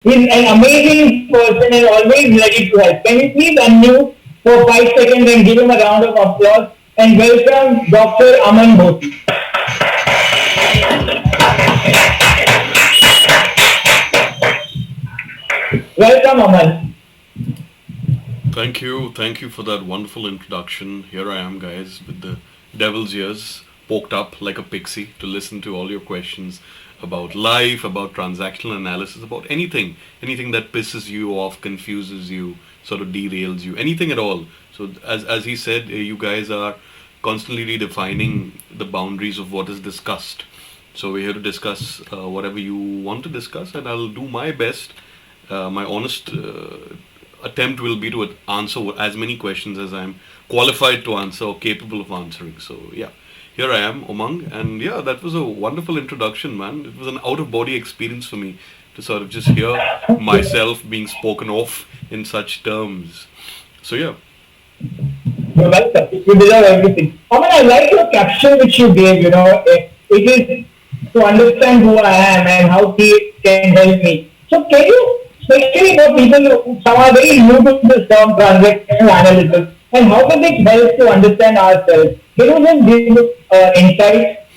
He's an amazing person and always ready to help. Can you please unmute for 5 seconds and give him a round of applause and welcome Dr. Aman Bhonsle. Welcome, Aman. Thank you for that wonderful introduction. Here I am, guys, with the devil's ears poked up like a pixie to listen to all your questions about life, about transactional analysis, about anything that pisses you off, confuses you, sort of derails you, anything at all. So, as he said, you guys are constantly redefining the boundaries of what is discussed. So, we're here to discuss whatever you want to discuss, and I'll do my best. My honest attempt will be to answer as many questions as I'm qualified to answer or capable of answering. So, yeah, here I am, Umang, and yeah, that was a wonderful introduction, man. It was an out of body experience for me to sort of just hear myself being spoken of in such terms. So, yeah. You're welcome. You deserve everything. Aman, I like your caption which you gave. It is to understand who I am and how he can help me. So, can you, especially for people who some are very new to this term transactional analysis, and how does it help to understand ourselves? Can you just give insight?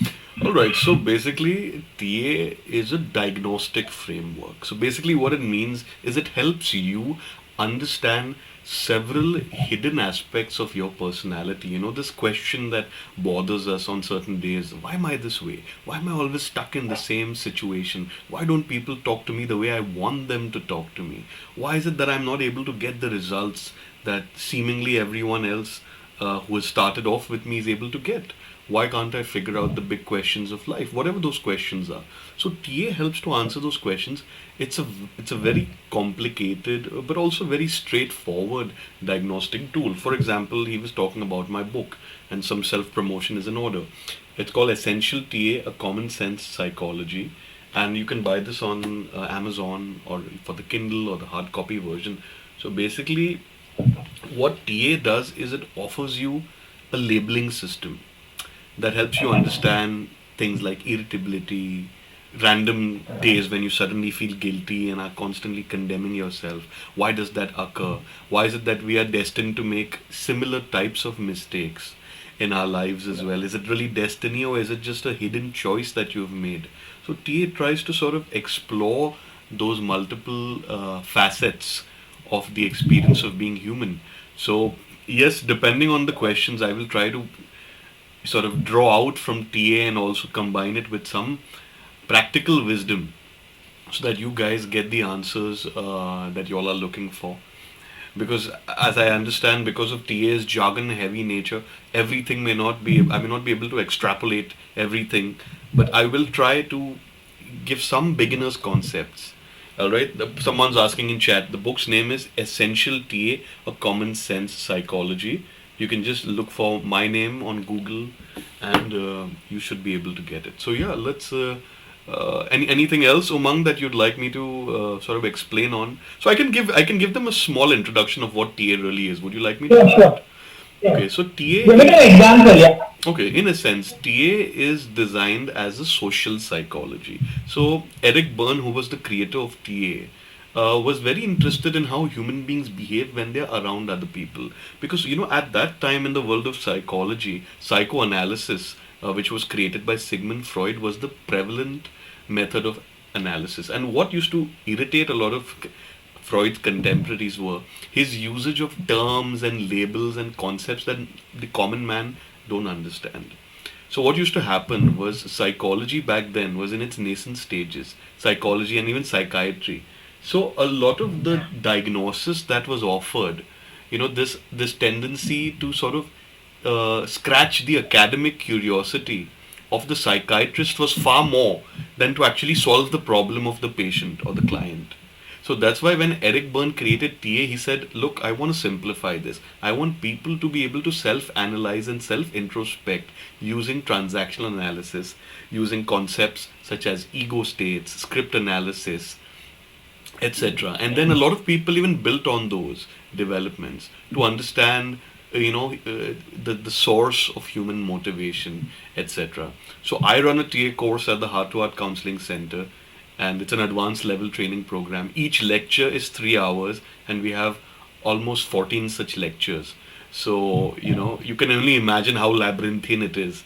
All right, so basically, TA is a diagnostic framework. So basically, what it means is it helps you understand several hidden aspects of your personality. You know, this question that bothers us on certain days: why am I this way? Why am I always stuck in the same situation? Why don't people talk to me the way I want them to talk to me? Why is it that I'm not able to get the results that seemingly everyone else who has started off with me is able to get? Why can't I figure out the big questions of life, whatever those questions are? So TA helps to answer those questions. It's a very complicated but also very straightforward diagnostic tool. For example, he was talking about my book, and some self promotion is in order. It's called Essential TA: A Common Sense Psychology, and you can buy this on Amazon or for the Kindle or the hard copy version. So basically, what TA does is it offers you a labeling system that helps you understand things like irritability, random days when you suddenly feel guilty and are constantly condemning yourself. Why does that occur? Why is it that we are destined to make similar types of mistakes in our lives as well? Is it really destiny, or is it just a hidden choice that you've made? So TA tries to sort of explore those multiple facets of the experience of being human. So, yes, depending on the questions, I will try to sort of draw out from TA and also combine it with some practical wisdom so that you guys get the answers that you all are looking for. Because as I understand, because of TA's jargon heavy nature, everything I may not be able to extrapolate everything, but I will try to give some beginners concepts. All right, someone's asking in chat. The book's name is Essential TA: A Common Sense Psychology. You can just look for my name on Google, and you should be able to get it. So yeah, let's. Anything else, Umang, that you'd like me to sort of explain on? So I can give them a small introduction of what TA really is. Would you like me to Sure, do sure. that? Yeah. Okay, so Give me TA. an example, yeah. Okay, in a sense, TA is designed as a social psychology. So, Eric Berne, who was the creator of TA, was very interested in how human beings behave when they're around other people. Because, you know, at that time in the world of psychology, psychoanalysis, which was created by Sigmund Freud, was the prevalent method of analysis. And what used to irritate a lot of Freud's contemporaries were his usage of terms and labels and concepts that the common man don't understand. So what used to happen was psychology back then was in its nascent stages, psychology and even psychiatry. So a lot of the diagnosis that was offered, you know, this tendency to sort of scratch the academic curiosity of the psychiatrist was far more than to actually solve the problem of the patient or the client. So that's why when Eric Berne created TA, he said, look, I want to simplify this. I want people to be able to self analyze and self introspect using transactional analysis, using concepts such as ego states, script analysis, etc. And then a lot of people even built on those developments to understand the source of human motivation, etc. So I run a TA course at the Heart Counselling Centre, and it's an advanced level training program. Each lecture is 3 hours, and we have almost 14 such lectures. So, you can only imagine how labyrinthine it is.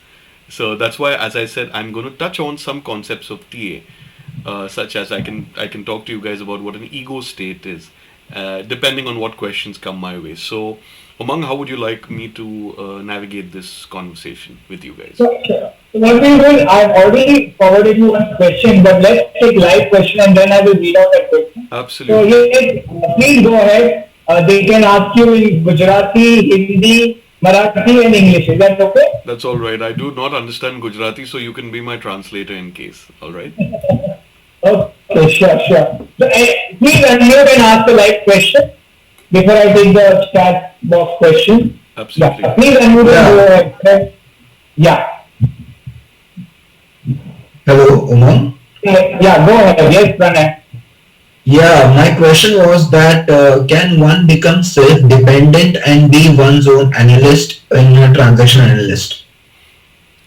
So that's why, as I said, I'm going to touch on some concepts of TA, such as I can talk to you guys about what an ego state is, depending on what questions come my way. So, Umang, how would you like me to navigate this conversation with you guys? So what we will, I've already forwarded you one question, but let's take live question and then I will read out that question. So Absolutely. yes, please go ahead. They can ask you in Gujarati, Hindi, Marathi, and English. Is that okay? That's all right. I do not understand Gujarati, so you can be my translator in case. All right. Okay, sure. So please unmute and ask the live question before I take the chat box question. Absolutely. Yeah, please unmute and go Yeah. ahead. Yeah. Hello, Umang. Yeah, go ahead. Yes, Pranay. Yeah, my question was that can one become self-dependent and be one's own analyst in a transaction analyst?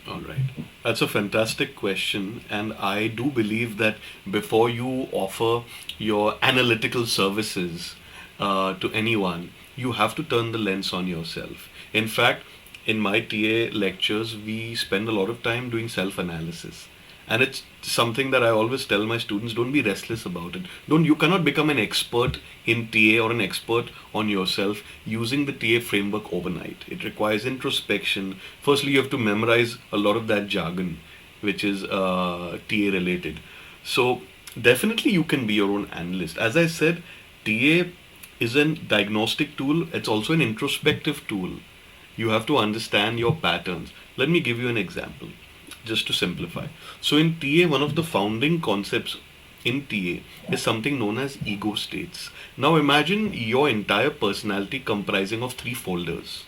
All right. That's a fantastic question, and I do believe that before you offer your analytical services to anyone, you have to turn the lens on yourself. In fact, in my TA lectures, we spend a lot of time doing self analysis. And it's something that I always tell my students, don't be restless about it. You cannot become an expert in TA or an expert on yourself using the TA framework overnight. It requires introspection. Firstly, you have to memorize a lot of that jargon, which is TA related. So definitely you can be your own analyst. As I said, TA is a diagnostic tool. It's also an introspective tool. You have to understand your patterns. Let me give you an example, just to simplify. So in TA, one of the founding concepts in TA is something known as ego states. Now imagine your entire personality comprising of three folders.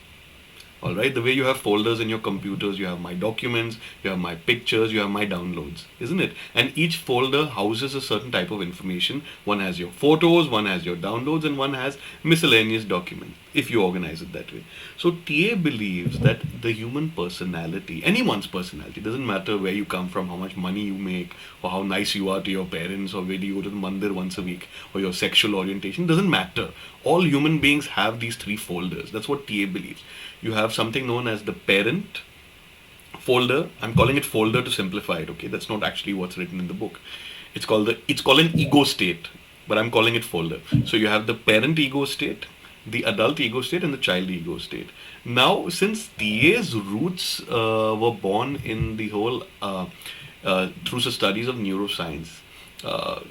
All right, the way you have folders in your computers, you have my documents, you have my pictures, you have my downloads, isn't it? And each folder houses a certain type of information. One has your photos, one has your downloads, and one has miscellaneous documents, if you organize it that way. So TA believes that the human personality, anyone's personality, doesn't matter where you come from, how much money you make, or how nice you are to your parents, or whether you go to the mandir once a week, or your sexual orientation, doesn't matter. All human beings have these three folders. That's what TA believes. You have something known as the parent folder. I'm calling it folder to simplify it, okay? That's not actually what's written in the book. It's called an ego state, but I'm calling it folder. So you have the parent ego state, the adult ego state, and the child ego state. Now, since TA's roots were born in the whole through the studies of neuroscience,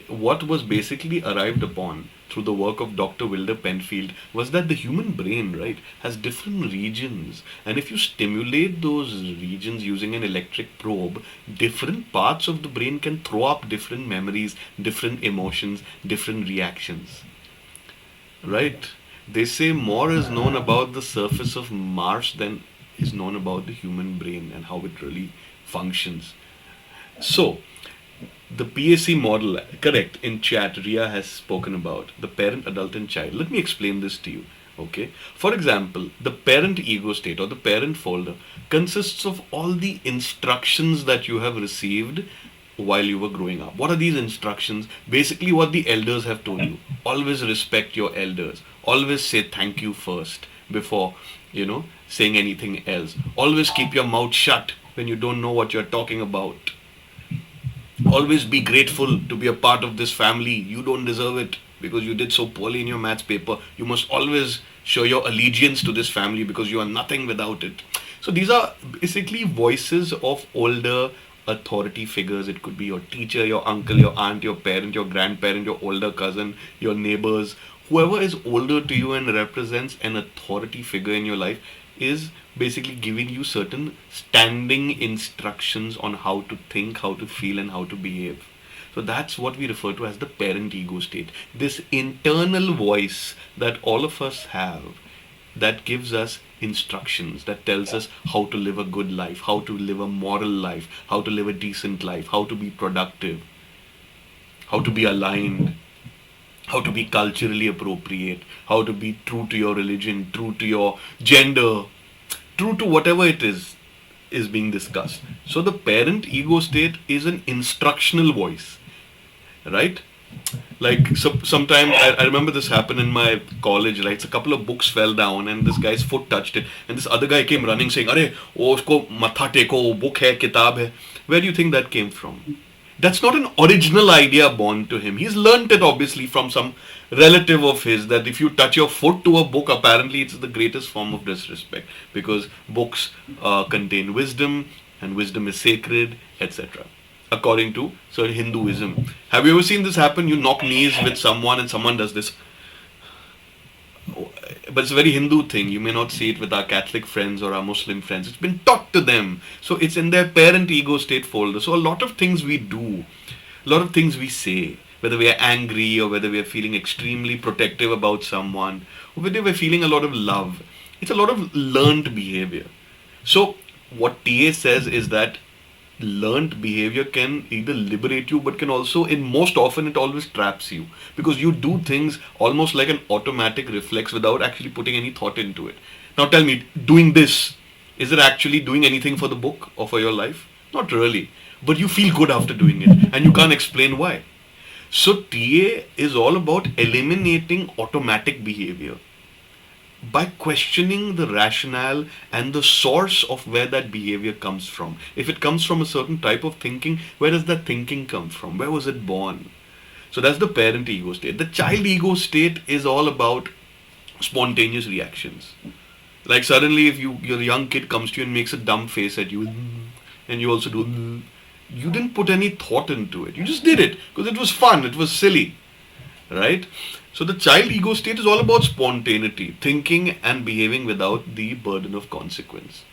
what was basically arrived upon through the work of Dr. Wilder Penfield was that the human brain, right, has different regions. And if you stimulate those regions using an electric probe, different parts of the brain can throw up different memories, different emotions, different reactions. Right? They say more is known about the surface of Mars than is known about the human brain and how it really functions. So, the PAC model, correct, in chat, Ria has spoken about the parent, adult, and child. Let me explain this to you. Okay. For example, the parent ego state or the parent folder consists of all the instructions that you have received while you were growing up. What are these instructions? Basically, what the elders have told you. Always respect your elders. Always say thank you first before, saying anything else. Always keep your mouth shut when you don't know what you're talking about. Always be grateful to be a part of this family. You don't deserve it because you did so poorly in your maths paper. You must always show your allegiance to this family because you are nothing without it. So these are basically voices of older authority figures. It could be your teacher, your uncle, your aunt, your parent, your grandparent, your older cousin, your neighbors. Whoever is older to you and represents an authority figure in your life is basically giving you certain standing instructions on how to think, how to feel, and how to behave. So that's what we refer to as the parent ego state. This internal voice that all of us have that gives us instructions, that tells us how to live a good life, how to live a moral life, how to live a decent life, how to be productive, how to be aligned, how to be culturally appropriate, how to be true to your religion, true to your gender, true to whatever it is being discussed. So the parent ego state is an instructional voice. right? Like sometime I remember this happened in my college, right? So a couple of books fell down and this guy's foot touched it, and this other guy came running saying, "Arey, wo usko matha teko, wo book hai, kitab hai." Where do you think that came from? That's not an original idea born to him. He's learnt it obviously from some relative of his, that if you touch your foot to a book, apparently it's the greatest form of disrespect, because books contain wisdom and wisdom is sacred, etc. According to certain Hinduism. Have you ever seen this happen? You knock knees with someone and someone does this. But it's a very Hindu thing. You may not see it with our Catholic friends or our Muslim friends. It's been taught to them. So it's in their parent ego state folder. So a lot of things we do, a lot of things we say, whether we are angry or whether we are feeling extremely protective about someone, or whether we're feeling a lot of love, it's a lot of learned behavior. So what TA says is that learned behavior can either liberate you, but can also, in most often, it always traps you, because you do things almost like an automatic reflex without actually putting any thought into it. Now tell me, doing this, is it actually doing anything for the book or for your life? Not really, but you feel good after doing it and you can't explain why. So TA is all about eliminating automatic behavior by questioning the rationale and the source of where that behavior comes from. If it comes from a certain type of thinking, where does that thinking come from? Where was it born? So that's the parent ego state. The child ego state is all about spontaneous reactions. Like suddenly if your young kid comes to you and makes a dumb face at you, and you also do, you didn't put any thought into it. You just did it because it was fun, it was silly, right? So the child ego state is all about spontaneity, thinking and behaving without the burden of consequence.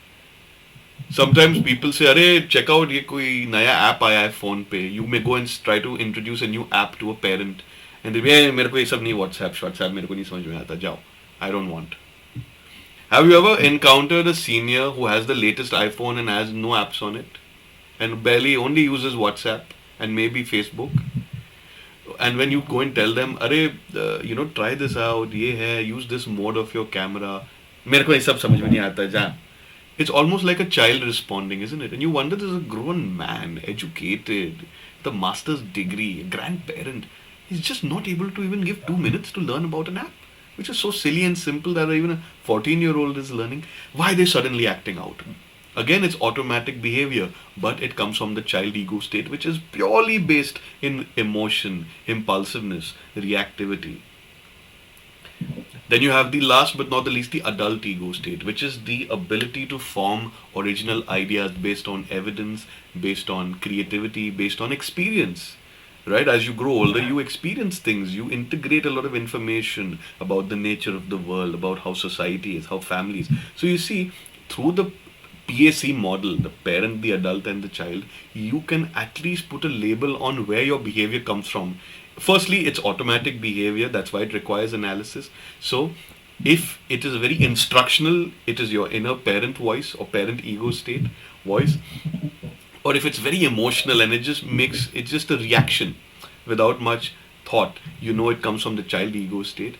Sometimes people say, "Arey, check out ये कोई नया app आया है phone पे." You may go and try to introduce a new app to a parent, and they say, "मेरे को ये सब नहीं, WhatsApp, WhatsApp मेरे को नहीं समझ में आता, जाओ, I don't want." Have you ever encountered a senior who has the latest iPhone and has no apps on it, and barely only uses WhatsApp and maybe Facebook? And when you go and tell them, try this out, ये है, use this mode of your camera, मेरे को ये सब समझ में नहीं आता, जा. It's almost like a child responding, isn't it? And you wonder, this is a grown man, educated, the master's degree, a grandparent. He's just not able to even give 2 minutes to learn about an app, which is so silly and simple that even a 14-year-old is learning. Why are they suddenly acting out? Again, it's automatic behavior, but it comes from the child ego state, which is purely based in emotion, impulsiveness, reactivity. Then you have the last but not the least, the adult ego state, which is the ability to form original ideas based on evidence, based on creativity, based on experience. Right? As you grow older, you experience things, you integrate a lot of information about the nature of the world, about how society is, how families. So you see, through the PAC model, the parent, the adult, and the child, you can at least put a label on where your behavior comes from. Firstly, it's automatic behavior, that's why it requires analysis. So, if it is very instructional, it is your inner parent voice or parent ego state voice. Or if it's very emotional and it's just a reaction without much thought, you know it comes from the child ego state.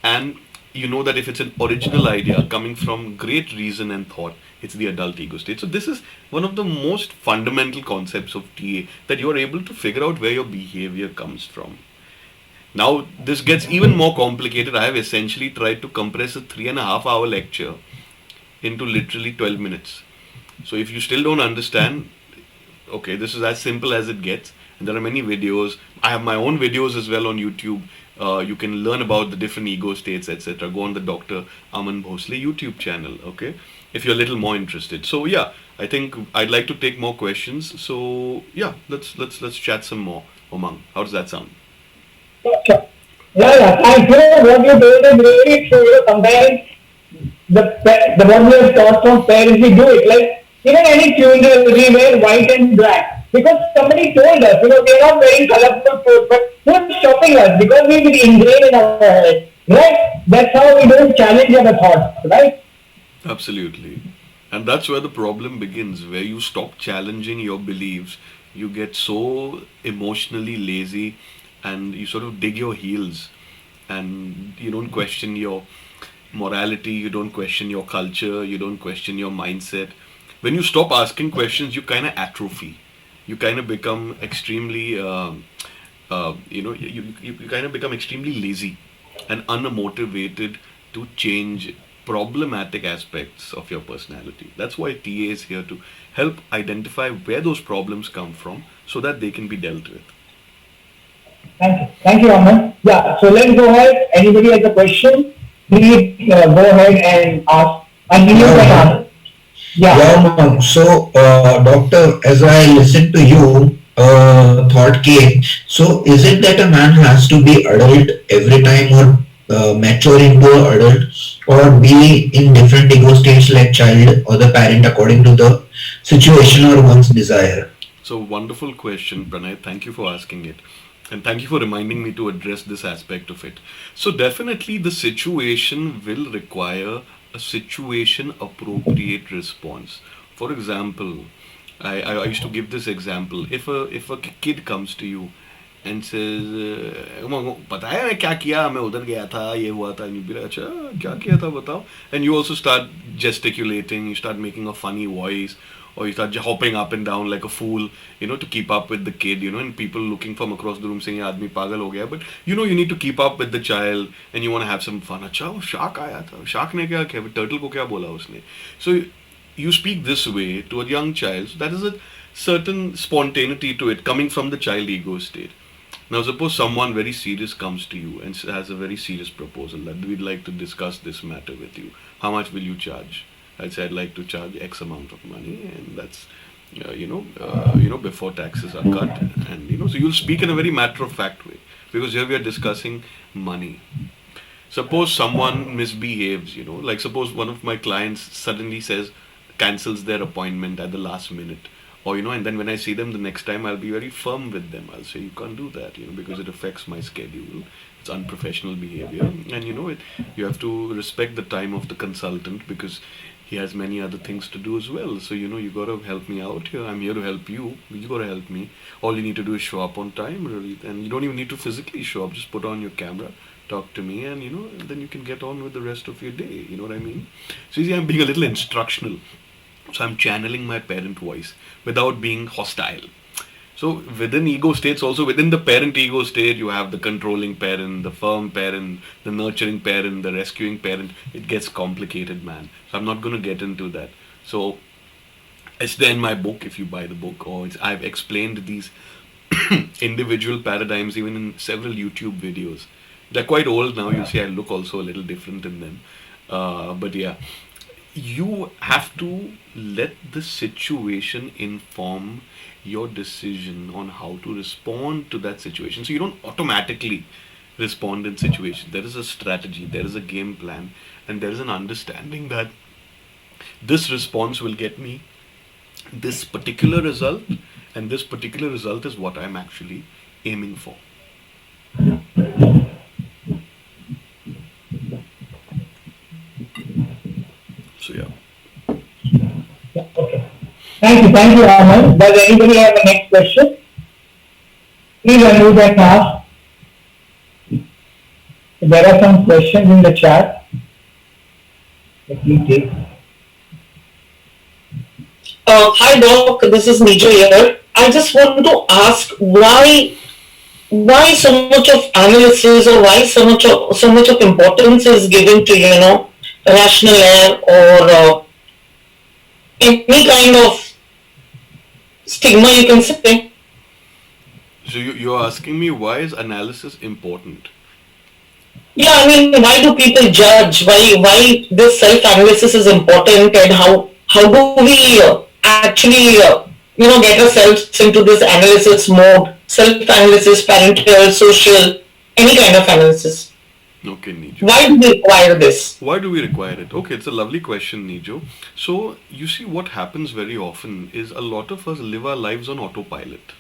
And you know that if it's an original idea coming from great reason and thought, it's the adult ego state. So this is one of the most fundamental concepts of TA, that you're able to figure out where your behavior comes from. Now, this gets even more complicated. I have essentially tried to compress a 3.5 hour lecture into literally 12 minutes. So if you still don't understand, okay, this is as simple as it gets. And there are many videos. I have my own videos as well on YouTube. You can learn about the different ego states, etc. Go on the Dr. Aman Bhonsle YouTube channel, okay? If you're a little more interested. So yeah, I think I'd like to take more questions. So yeah, let's chat some more. Umang, how does that sound? Sure. Yeah, thank you. What you did is really true. Sometimes the what we have taught from parents, we do it. Like even any funeral, we wear white and black because somebody told us. They're not wearing colorful clothes, but who's stopping us? Because we've been ingrained in our head, right? That's how we don't challenge our thoughts, right? Absolutely. And that's where the problem begins, where you stop challenging your beliefs, you get so emotionally lazy and you sort of dig your heels and you don't question your morality, you don't question your culture, you don't question your mindset. When you stop asking questions, you kind of atrophy. You kind of become extremely you kind of become extremely lazy and unmotivated to change problematic aspects of your personality. That's why TA is here to help identify where those problems come from so that they can be dealt with. Thank you, Aman. Yeah, so let's go ahead. Anybody has a question? Please go ahead and ask. And you can Yeah, ask. Yeah. yeah, ma'am. So, doctor, as I listen to you, thought came. So, is it that a man has to be adult every time, or mature into a adult, or be in different ego states like child or the parent according to the situation or one's desire? So, wonderful question, Pranay. Thank you for asking it. And thank you for reminding me to address this aspect of it. So, definitely, the situation will require a situation appropriate response. For example, I used to give this example. If a kid comes to you and says, पता है मैं क्या किया मैं उधर गया था ये हुआ था and you be like अच्छा क्या किया था बताओ and you also start gesticulating, you start making a funny voice, or you start hopping up and down like a fool, to keep up with the kid, and people looking from across the room saying ये आदमी पागल हो गया, but you need to keep up with the child and you want to have some fun. अच्छा वो shark आया था, shark ने क्या किया, टर्टल को क्या बोला उसने. So you speak this way to a young child, so that is a certain spontaneity to it coming from the child ego state. Now, suppose someone very serious comes to you and has a very serious proposal that we'd like to discuss this matter with you. How much will you charge? I'd say I'd like to charge X amount of money, and that's before taxes are cut, and so you'll speak in a very matter of fact way because here we are discussing money. Suppose someone misbehaves, like suppose one of my clients suddenly says, cancels their appointment at the last minute. Or, and then when I see them the next time, I'll be very firm with them. I'll say, you can't do that, because it affects my schedule. It's unprofessional behavior. And, you have to respect the time of the consultant because he has many other things to do as well. So, you got to help me out here. I'm here to help you. You got to help me. All you need to do is show up on time, really. And you don't even need to physically show up. Just put on your camera, talk to me, and, and then you can get on with the rest of your day. You know what I mean? So, you see, I'm being a little instructional. So I'm channeling my parent voice without being hostile. So within ego states, also within the parent ego state, you have the controlling parent, the firm parent, the nurturing parent, the rescuing parent. It gets complicated, man. So I'm not going to get into that. So it's there in my book if you buy the book, or I've explained these individual paradigms even in several YouTube videos. They're quite old now. You see, I look also a little different in them. But yeah. You have to let the situation inform your decision on how to respond to that situation. So you don't automatically respond in situations. There is a strategy, there is a game plan, and there is an understanding that this response will get me this particular result, and this particular result is what I'm actually aiming for. So yeah. Okay. Thank you, Aman. Does anybody have a next question? Please unmute and ask. There are some questions in the chat. Let me take. Hi Doc, this is Nija here. I just want to ask why so much of analysis, or why so much of importance is given to rational or any kind of stigma, you can say. So you're asking me, why is analysis important? Yeah, I mean, why do people judge? Why this self-analysis is important, and how do we actually get ourselves into this analysis mode? Self-analysis, parental, social, any kind of analysis. Okay, Nijo. Why do we require this? Why do we require it? Okay, it's a lovely question, Nijo. So, you see, what happens very often is a lot of us live our lives on autopilot,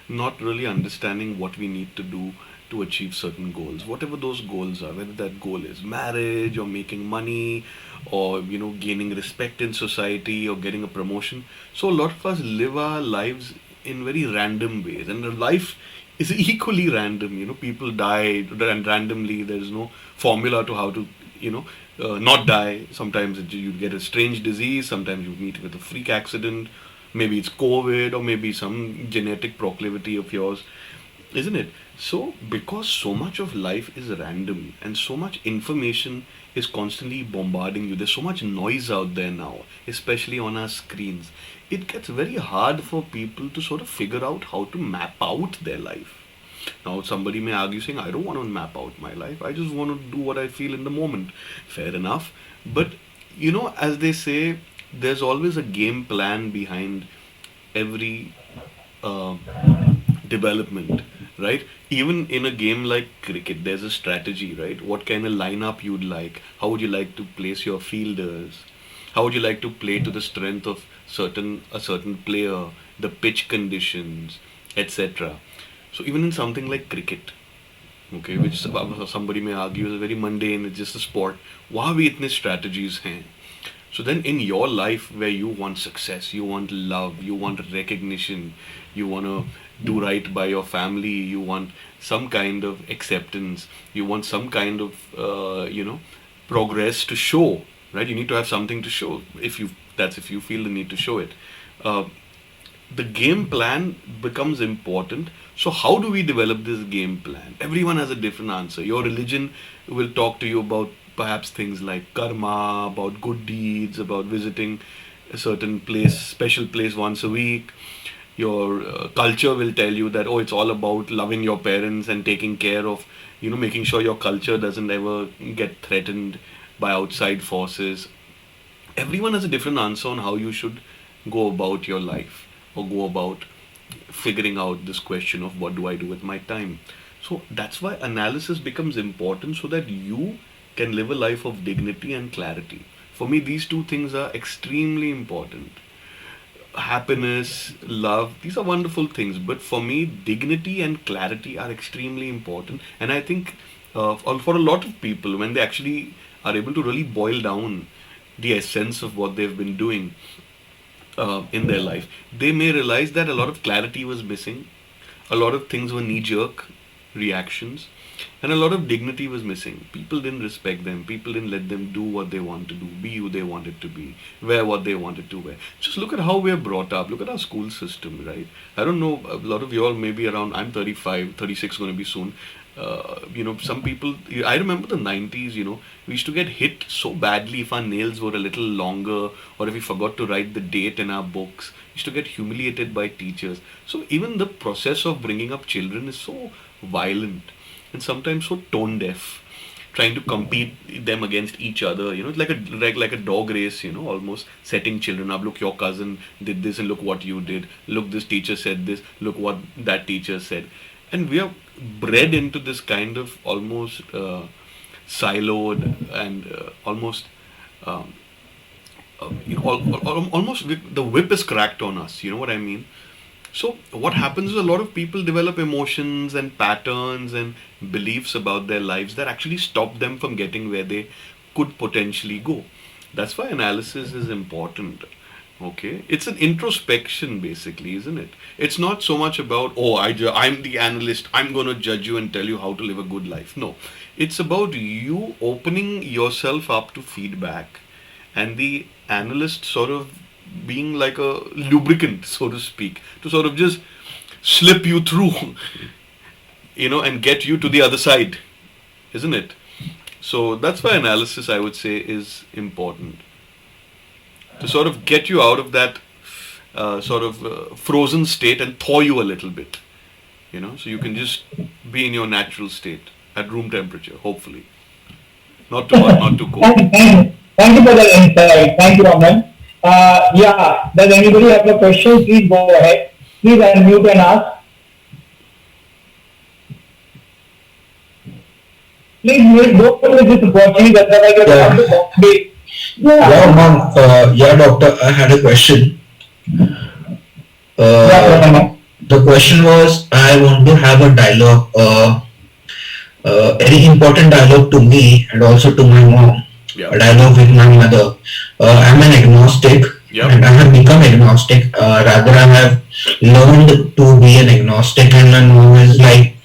not really understanding what we need to do to achieve certain goals, whatever those goals are, whether that goal is marriage or making money or, gaining respect in society or getting a promotion. So, a lot of us live our lives in very random ways, and life is equally random. People die and randomly. There's no formula to how to not die. Sometimes you get a strange disease, sometimes you meet with a freak accident, maybe it's COVID, or maybe some genetic proclivity of yours, isn't it? So, because so much of life is random and so much information is constantly bombarding you, there's so much noise out there now, especially on our screens, it gets very hard for people to sort of figure out how to map out their life. Now, somebody may argue saying, I don't want to map out my life, I just want to do what I feel in the moment. Fair enough. But, as they say, there's always a game plan behind every uh, development, right? Even in a game like cricket, there's a strategy, right? What kind of lineup you'd like? How would you like to place your fielders? How would you like to play to the strength of certain player, the pitch conditions, etc. So even in something like cricket, okay, which somebody may argue is a very mundane, it's just a sport. वहाँ भी इतने strategies हैं. So then in your life where you want success, you want love, you want recognition, you want to do right by your family, you want some kind of acceptance, you want some kind of, progress to show, right? You need to have something to show if you feel the need to show it. Uh, the game plan becomes important. So how do we develop this game plan? Everyone has a different answer. Your religion will talk to you about perhaps things like karma, about good deeds, about visiting a certain place, special place once a week. Your culture will tell you that, oh, it's all about loving your parents and taking care of, making sure your culture doesn't ever get threatened by outside forces. Everyone has a different answer on how you should go about your life or go about figuring out this question of what do I do with my time. So that's why analysis becomes important so that you can live a life of dignity and clarity. For me, these two things are extremely important. Happiness, love, these are wonderful things, but for me, dignity and clarity are extremely important. And I think for a lot of people, when they actually are able to really boil down the essence of what they've been doing in their life, they may realize that a lot of clarity was missing, a lot of things were knee jerk reactions, and a lot of dignity was missing. People didn't respect them, people didn't let them do what they want to do, be who they wanted to be, wear what they wanted to wear. Just look at how we're brought up, look at our school system, right? I don't know, a lot of you all may be around, I'm 35, 36 going to be soon. Some people, I remember the 90s, we used to get hit so badly if our nails were a little longer or if we forgot to write the date in our books. We used to get humiliated by teachers. So even the process of bringing up children is so violent and sometimes so tone deaf, trying to compete them against each other. It's like a dog race, almost setting children up. Look, your cousin did this and look what you did. Look, this teacher said this, look what that teacher said. And we are bred into this kind of almost siloed and almost almost the whip is cracked on us. You know what I mean? So what happens is a lot of people develop emotions and patterns and beliefs about their lives that actually stop them from getting where they could potentially go. That's why analysis is important. Okay, it's an introspection basically, isn't it? It's not so much about, oh, I'm the analyst, I'm going to judge you and tell you how to live a good life. No, it's about you opening yourself up to feedback and the analyst sort of being like a lubricant, so to speak, to sort of just slip you through, and get you to the other side, isn't it? So that's why analysis, I would say, is important. To sort of get you out of that frozen state and thaw you a little bit, so you can just be in your natural state at room temperature, hopefully. Not too hot, not too cold. Thank you for that insight. Thank you, Aman. Yeah, does anybody have a question? Please go ahead. Please unmute and ask. Please don't miss this opportunity. Otherwise, you're going to complete. Yeah, ma'am. Yeah, doctor, I had a question. The question was, I want to have a dialogue, very important dialogue to me and also to my mom. Yeah. A dialogue with my mother. I'm an agnostic, Yep. and I have become agnostic. Rather, I have learned to be an agnostic, and my mom is like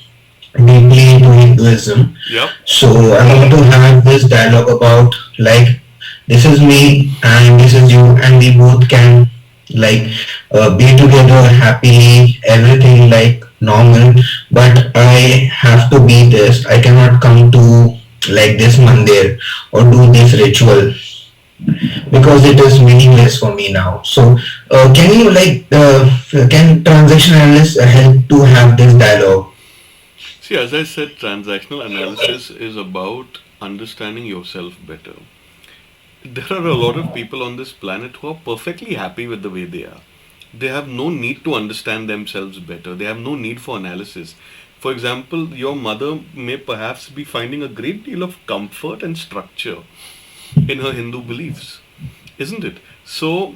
deeply into Hinduism. Yep. So I want to have this dialogue about like, this is me and this is you, and we both can like be together happily, everything like normal. but I have to be this. I cannot come to like this mandir or do this ritual because it is meaningless for me now. So, can you can transaction analysts help to have this dialogue? See, as I said, transactional analysis is about understanding yourself better. There are a lot of people on this planet who are perfectly happy with the way they are. They have no need to understand themselves better. They have no need for analysis. For example, your mother may perhaps be finding a great deal of comfort and structure in her Hindu beliefs, isn't it? So,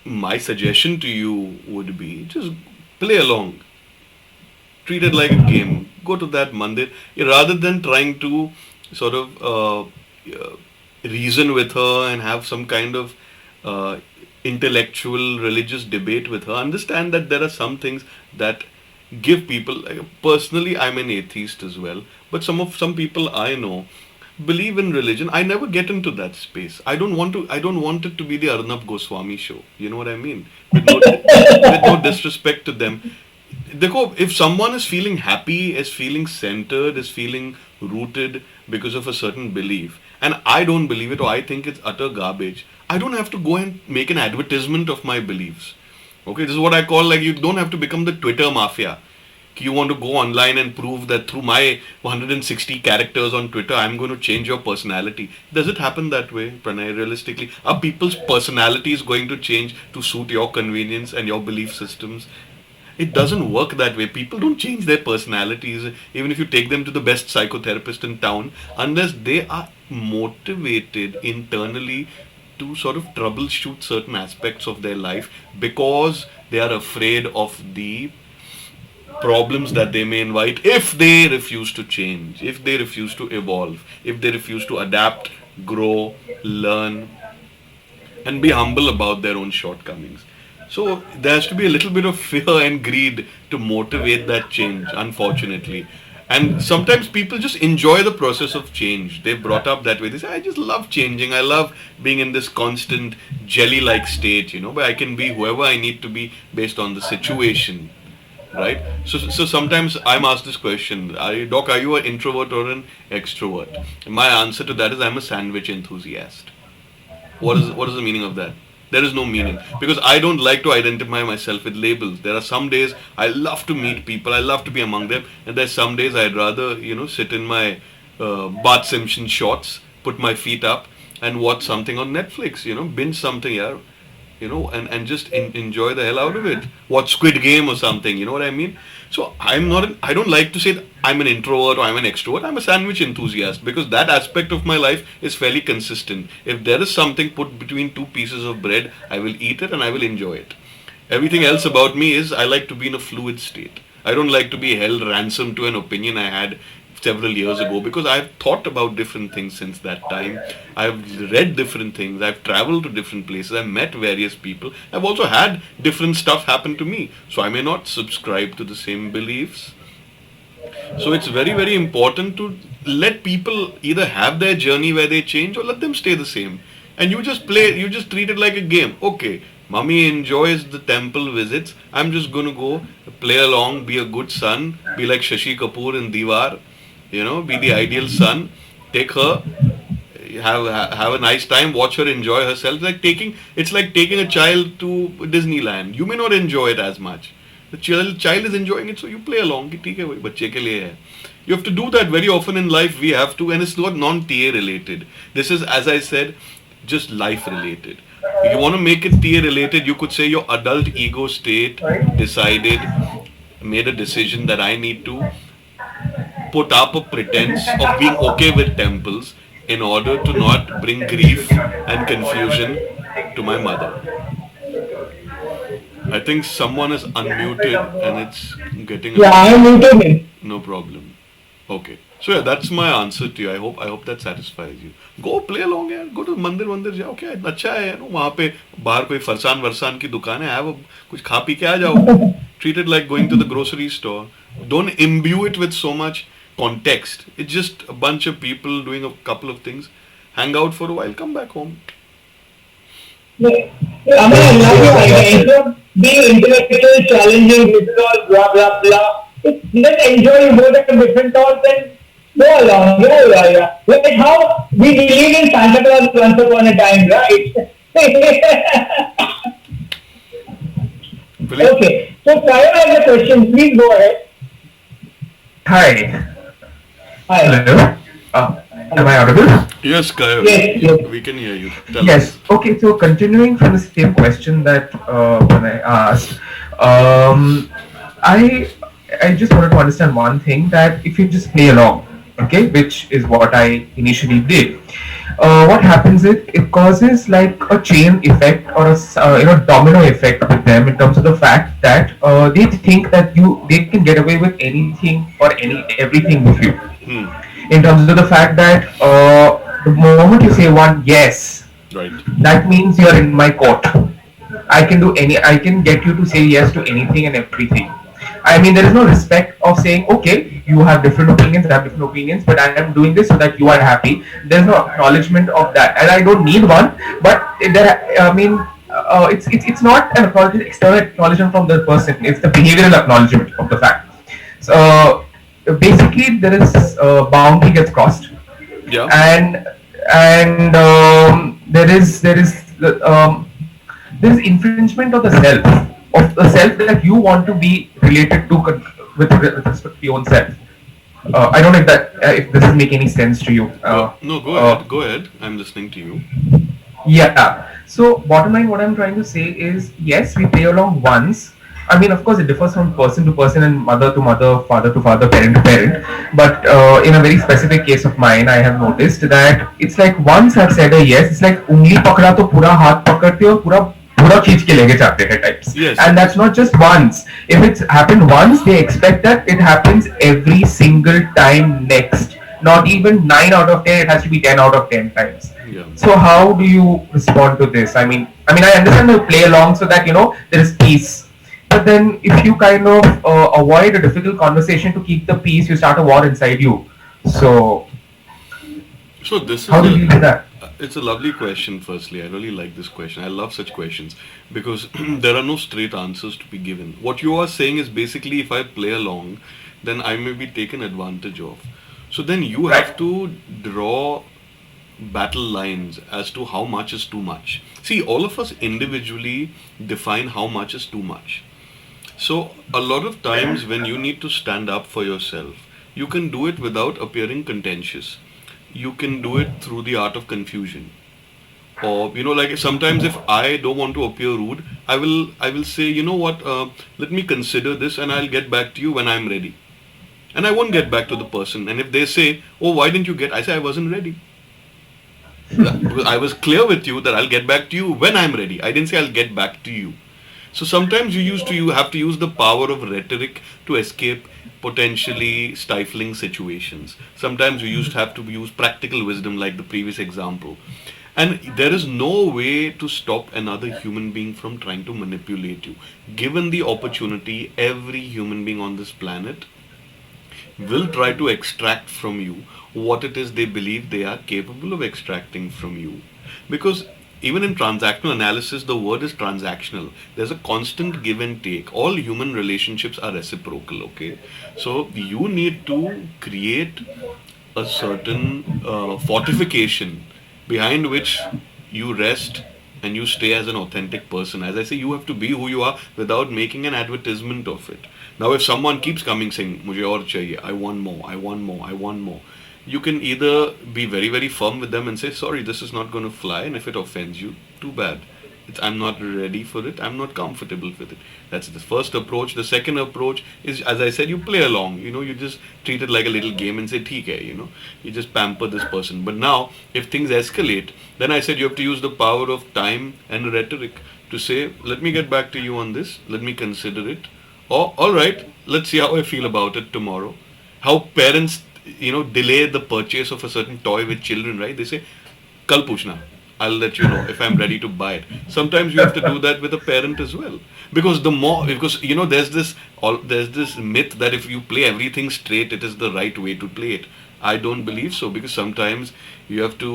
my suggestion to you would be just play along, treat it like a game. Go to that mandir rather than trying to sort of reason with her and have some kind of uh, intellectual religious debate with her. Understand that there are some things that give people. Like, personally, I'm an atheist as well, but some people I know believe in religion. I never get into that space. I don't want to. I don't want it to be the Arnab Goswami show. You know what I mean? With no disrespect to them. देखो, if someone is feeling happy, is feeling centered, is feeling rooted because of a certain belief, and I don't believe it or I think it's utter garbage, I don't have to go and make an advertisement of my beliefs. Okay, this is what I call like you don't have to become the Twitter mafia. You want to go online and prove that through my 160 characters on Twitter, I'm going to change your personality. Does it happen that way, Pranay? Realistically, are people's personalities going to change to suit your convenience and your belief systems? It doesn't work that way. People don't change their personalities, even if you take them to the best psychotherapist in town, unless they are motivated internally to sort of troubleshoot certain aspects of their life because they are afraid of the problems that they may invite if they refuse to change, if they refuse to evolve, if they refuse to adapt, grow, learn, and be humble about their own shortcomings. So there has to be a little bit of fear and greed to motivate that change, unfortunately. And sometimes people just enjoy the process of change. They're brought up that way. They say, I just love changing. I love being in this constant jelly like state, where I can be whoever I need to be based on the situation. Right? So sometimes I'm asked this question, Doc, are you an introvert or an extrovert? And my answer to that is I'm a sandwich enthusiast. What is the meaning of that? There is no meaning because I don't like to identify myself with labels. There are some days I love to meet people, I love to be among them, and there's some days I'd rather sit in my Bart Simpson shorts, put my feet up, and watch something on Netflix. Binge something, yeah, and just enjoy the hell out of it. Watch Squid Game or something. You know what I mean? So I don't like to say that I'm an introvert or I'm an extrovert. I'm a sandwich enthusiast because that aspect of my life is fairly consistent. If there is something put between two pieces of bread, I will eat it and I will enjoy it. Everything else about me is I like to be in a fluid state. I don't like to be held ransom to an opinion I had several years ago because I've thought about different things since that time. I've read different things. I've traveled to different places. I've met various people. I've also had different stuff happen to me. So I may not subscribe to the same beliefs. So it's very, very important to let people either have their journey where they change or let them stay the same. And you just treat it like a game. Okay, Mummy enjoys the temple visits. I'm just going to go play along, be a good son, be like Shashi Kapoor in Diwar, be the ideal son, take her, have a nice time, watch her enjoy herself. It's like taking a child to Disneyland. You may not enjoy it as much. The child is enjoying it, so you play along. कि ठीक है भाई, बच्चे के लिए है. You have to do that very often in life. We have to, and it's not non-TA related. This is, as I said, just life related. If you want to make it TA related, you could say your adult ego state made a decision that I need to put up a pretense of being okay with temples in order to not bring grief and confusion to my mother. I think someone is unmuted and it's getting Yeah, I am muted. no problem. Okay. So yeah, that's my answer to you. I hope that satisfies you. Go play along यार. Go to मंदिर जाओ क्या अच्छा है वहाँ पे बाहर कोई फरसान की दुकान है कुछ खा पी के आ जाओ. Treat it like going to the grocery store. Don't imbue it with so much context. It's just a bunch of people doing a couple of things. Hang out for a while, come back home. Yeah. I mean, I love your idea. Instead of being intellectual, challenging, this is all blah blah blah. Just enjoy, you both have different thoughts and go along. Yeah, yeah, yeah. Like how we believe in Santa Claus once upon a time, right? Philip? Okay. So Kyle has a question. Please go ahead. Hi. Hi. Hello. Am I audible? Yes, Kyle. Yes, yes. We can hear you. Tell Yes. us. Okay. So continuing from the same question that when I asked, um, I I just wanted to understand one thing, that if you just play along, okay, which is what I initially did. What happens is it causes like a chain effect or a domino effect with them, in terms of the fact that they think that they can get away with anything or everything with you, Hmm. in terms of the fact that the moment you say one yes, Right. that means you're in my court. I can get you to say yes to anything and everything. I mean, there is no respect of saying, okay, you have different opinions, I have different opinions, but I am doing this so that you are happy. There's no acknowledgement of that, and I don't need one. But I mean, it's not an acknowledgement, external acknowledgement from the person. It's the behavioral acknowledgement of the fact. So basically, there is boundary gets crossed, Yeah. and there is infringement of the self that you want to be related to with respect to your own self. I don't know if this is make any sense to you. No, go ahead. Go ahead. I'm listening to you. Yeah. So bottom line, what I'm trying to say is, yes, we play along once. I mean, of course, it differs from person to person and mother to mother, father to father, parent to parent. But in a very specific case of mine, I have noticed that it's like once I've said a yes, it's like ungli pakda to pura haath pakadte ho, pura खींच के लेके जाते हैं types. Yes. And that's not just once. If it's happened once, they expect that it happens every single time next. Not even 9 out of 10, it has to be 10 out of 10 times. Yeah. So how do you respond to this? I understand you play along so that there is peace. But then, if you kind of avoid a difficult conversation to keep the peace, you start a war inside you. So So this is how do you deal with that? it's a lovely question. Firstly, I really like this question. I love such questions because there are no straight answers to be given. What you are saying is basically, if I play along, then I may be taken advantage of. So then you have to draw battle lines as to how much is too much. See, all of us individually define how much is too much. So a lot of times when you need to stand up for yourself, you can do it without appearing contentious. You can do it through the art of confusion. Or like sometimes if I don't want to appear rude, I will say, you know what, let me consider this and I'll get back to you when I'm ready. And I won't get back to the person. And if they say, oh, why didn't you get? I say I wasn't ready. Because I was clear with you that I'll get back to you when I'm ready. I didn't say I'll get back to you. So sometimes you have to use the power of rhetoric to escape potentially stifling situations. Sometimes you have to use practical wisdom, like the previous example. And there is no way to stop another human being from trying to manipulate you. Given the opportunity, every human being on this planet will try to extract from you what it is they believe they are capable of extracting from you. Because even in transactional analysis, the word is transactional. There's a constant give and take. All human relationships are reciprocal, okay? So you need to create a certain fortification behind which you rest and you stay as an authentic person. As I say, you have to be who you are without making an advertisement of it. Now, if someone keeps coming saying, "Mujhe aur chahiye, I want more, I want more, I want more," you can either be very, very firm with them and say, "Sorry, this is not going to fly," and if it offends you, too bad. I'm not ready for it. I'm not comfortable with it. That's the first approach. The second approach is, as I said, you play along. You just treat it like a little game and say, "Theek hai," you just pamper this person. But now, if things escalate, then I said you have to use the power of time and rhetoric to say, "Let me get back to you on this. Let me consider it." Or, "All right, let's see how I feel about it tomorrow." How parents, delay the purchase of a certain toy with children, right? They say, "Kal puchna. I'll let you know if I'm ready to buy it." Sometimes you have to do that with a parent as well, because there's this myth that if you play everything straight, it is the right way to play it. I don't believe so, because sometimes you have to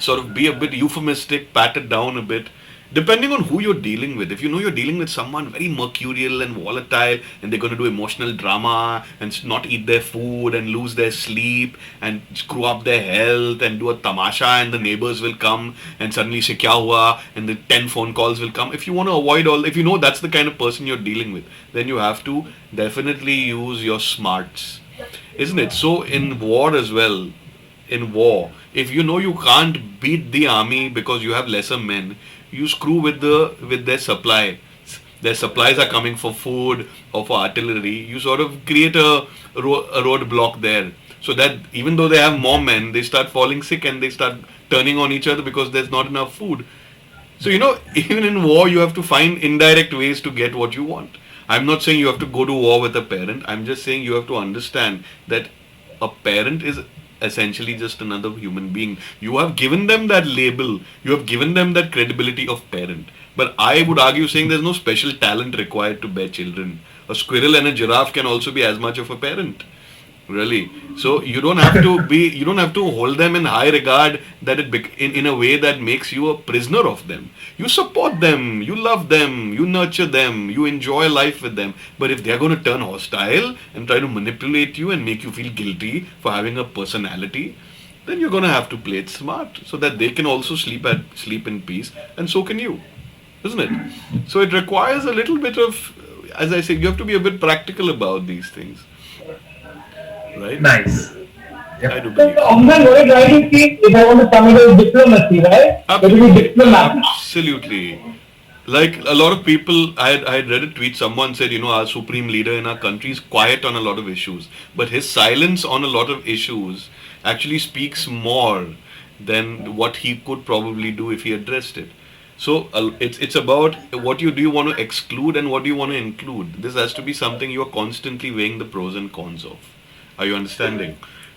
sort of be a bit euphemistic, pat it down a bit, depending on who you're dealing with. If you know you're dealing with someone very mercurial and volatile, and they're going to do emotional drama and not eat their food and lose their sleep and screw up their health and do a tamasha, and the neighbors will come and suddenly say kya hua, and the 10 phone calls will come. If you want to avoid all, if you know that's the kind of person you're dealing with, then you have to definitely use your smarts, isn't it? So in war as well, in war, if you know you can't beat the army because you have lesser men, you screw with their supply. Their supplies are coming for food or for artillery. You sort of create a roadblock there, so that even though they have more men, they start falling sick and they start turning on each other because there's not enough food. So, even in war, you have to find indirect ways to get what you want. I'm not saying you have to go to war with a parent. I'm just saying you have to understand that a parent is essentially just another human being. You have given them that label, you have given them that credibility of parent. But I would argue saying there's no special talent required to bear children. A squirrel and a giraffe can also be as much of a parent. Really. So you don't have to you don't have to hold them in high regard that in a way that makes you a prisoner of them. You support them, you love them, you nurture them, you enjoy life with them. But if they're going to turn hostile and try to manipulate you and make you feel guilty for having a personality, then you're going to have to play it smart so that they can also sleep in peace, and so can you, isn't it? So it requires a little bit of, as I said, you have to be a bit practical about these things. Right? Nice. I do So, believe. Amman, what I'm trying to see, if I want to sum it as diplomacy, right? It will be Absolutely. diplomacy. Absolutely. Like a lot of people, I had read a tweet, someone said, our supreme leader in our country is quiet on a lot of issues. But his silence on a lot of issues actually speaks more than what he could probably do if he addressed it. So it's about what do you want to exclude and what do you want to include. This has to be something you are constantly weighing the pros and cons of. Are you understanding?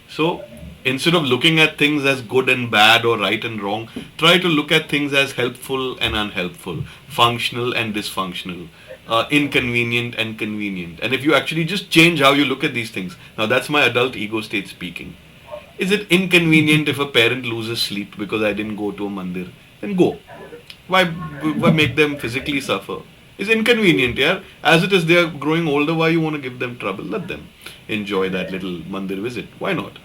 So instead of looking at things as good and bad or right and wrong, try to look at things as helpful and unhelpful, functional and dysfunctional, inconvenient and convenient. And if you actually just change how you look at these things, now that's my adult ego state speaking. Is it inconvenient if a parent loses sleep because I didn't go to a mandir? Then go. Why make them physically suffer? It's inconvenient, yeah. As it is, they are growing older. Why you want to give them trouble? Let them enjoy that little mandir visit. Why not?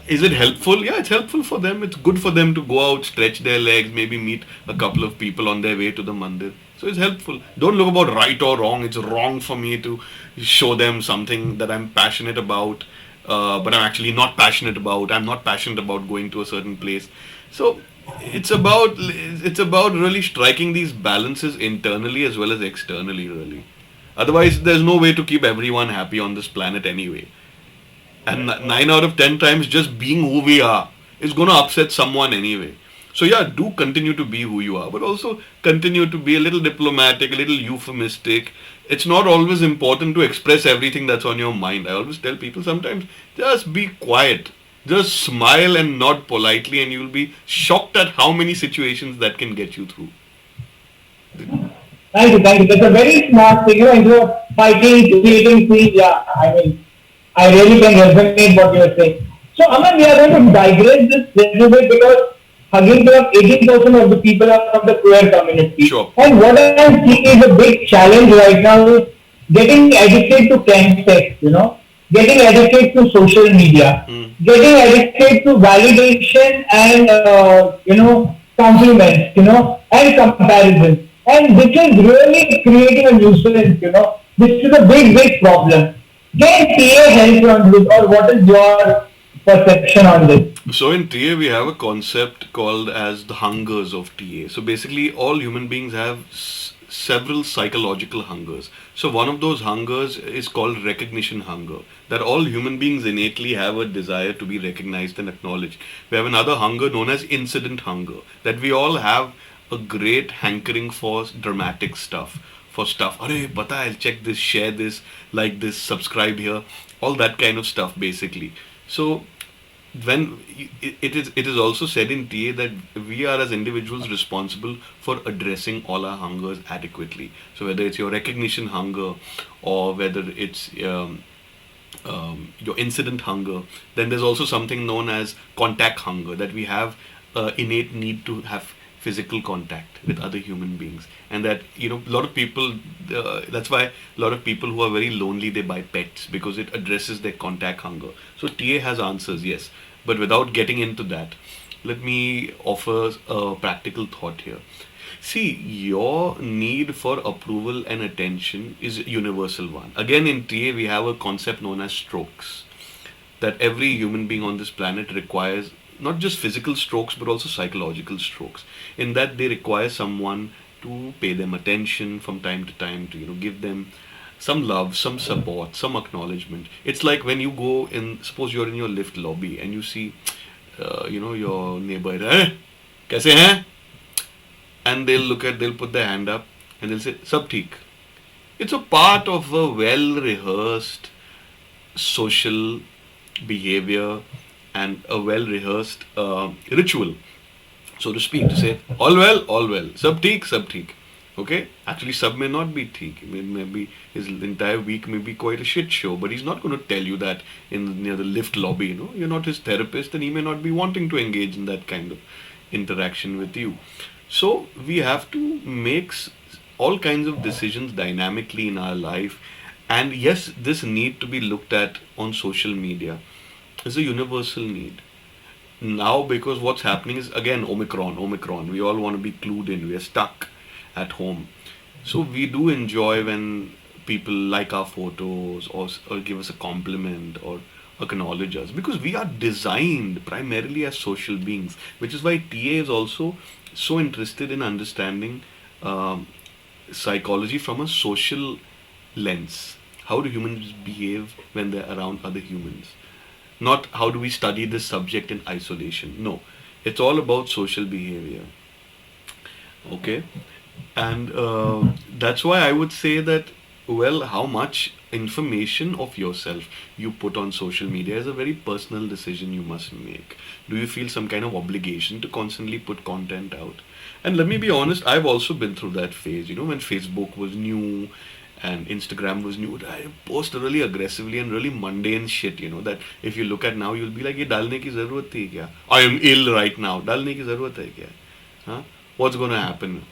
Is it helpful? Yeah, it's helpful for them. It's good for them to go out, stretch their legs, maybe meet a couple of people on their way to the mandir. So it's helpful. Don't look about right or wrong. It's wrong for me to show them something that I'm passionate about, but I'm actually not passionate about. I'm not passionate about going to a certain place. So it's about really striking these balances internally as well as externally, really. Otherwise, there's no way to keep everyone happy on this planet anyway. And 9 out of 10 times, just being who we are is going to upset someone anyway. So yeah, do continue to be who you are, but also continue to be a little diplomatic, a little euphemistic. It's not always important to express everything that's on your mind. I always tell people sometimes, just be quiet. Just smile and nod politely, and you'll be shocked at how many situations that can get you through. Thank you, thank you. That's a very smart thing, instead of fighting, creating things, yeah, I really can resonate what you're saying. So, Aman, we are going to digress this little bit because, again, there are 18% of the people are from the queer community. Sure. And what I am seeing is a big challenge right now is getting addicted to context, getting addicted to social media, getting addicted to validation and, compliments, and comparison. And this is really creating a nuisance, This is a big, big problem. Can TA help on this, or what is your perception on this? So in TA, we have a concept called as the hungers of TA. So basically, all human beings have several psychological hungers. So one of those hungers is called recognition hunger, that all human beings innately have a desire to be recognized and acknowledged. We have another hunger known as incident hunger, that we all have a great hankering for dramatic stuff, for stuff. Arey, pata, I'll check this, share this, like this, subscribe here, all that kind of stuff basically. So when it is also said in TA that we are as individuals responsible for addressing all our hungers adequately. So whether it's your recognition hunger or whether it's your incident hunger, then there's also something known as contact hunger, that we have innate need to have physical contact with other human beings, and that a lot of people. That's why a lot of people who are very lonely, they buy pets, because it addresses their contact hunger. So TA has answers, yes, but without getting into that, let me offer a practical thought here. See, your need for approval and attention is a universal one. Again, in TA, we have a concept known as strokes, that every human being on this planet requires not just physical strokes but also psychological strokes, in that they require someone to pay them attention from time to time, to give them some love, some support, some acknowledgement. It's like when you go in, suppose you're in your lift lobby and you see your neighbor, kaise hain? And they'll put their hand up and they'll say, sab theek. It's a part of a well rehearsed social behavior and a well rehearsed ritual, so to speak, to say, all well, sab theek. Okay? Actually, sab may not be theek. Maybe his entire week may be quite a shit show, but he's not going to tell you that near the lift lobby. You're not his therapist, and he may not be wanting to engage in that kind of interaction with you. So we have to make all kinds of decisions dynamically in our life, and yes, this need to be looked at on social media is a universal need. Now, because what's happening is, again, Omicron, we all want to be clued in, we are stuck at home. So we do enjoy when people like our photos, or give us a compliment, or acknowledge us, because we are designed primarily as social beings, which is why TA is also so interested in understanding psychology from a social lens. How do humans behave when they're around other humans? Not how do we study this subject in isolation. No, it's all about social behavior. Okay? And that's why I would say that, well, how much information of yourself you put on social media is a very personal decision you must make. Do you feel some kind of obligation to constantly put content out? And let me be honest, I've also been through that phase, when Facebook was new and Instagram was new. I post really aggressively and really mundane shit, that if you look at now, you'll be like, ye dalne ki zarurat thi kya? I am ill right now. Dalne ki zarurat hai kya? Huh? What's going to happen?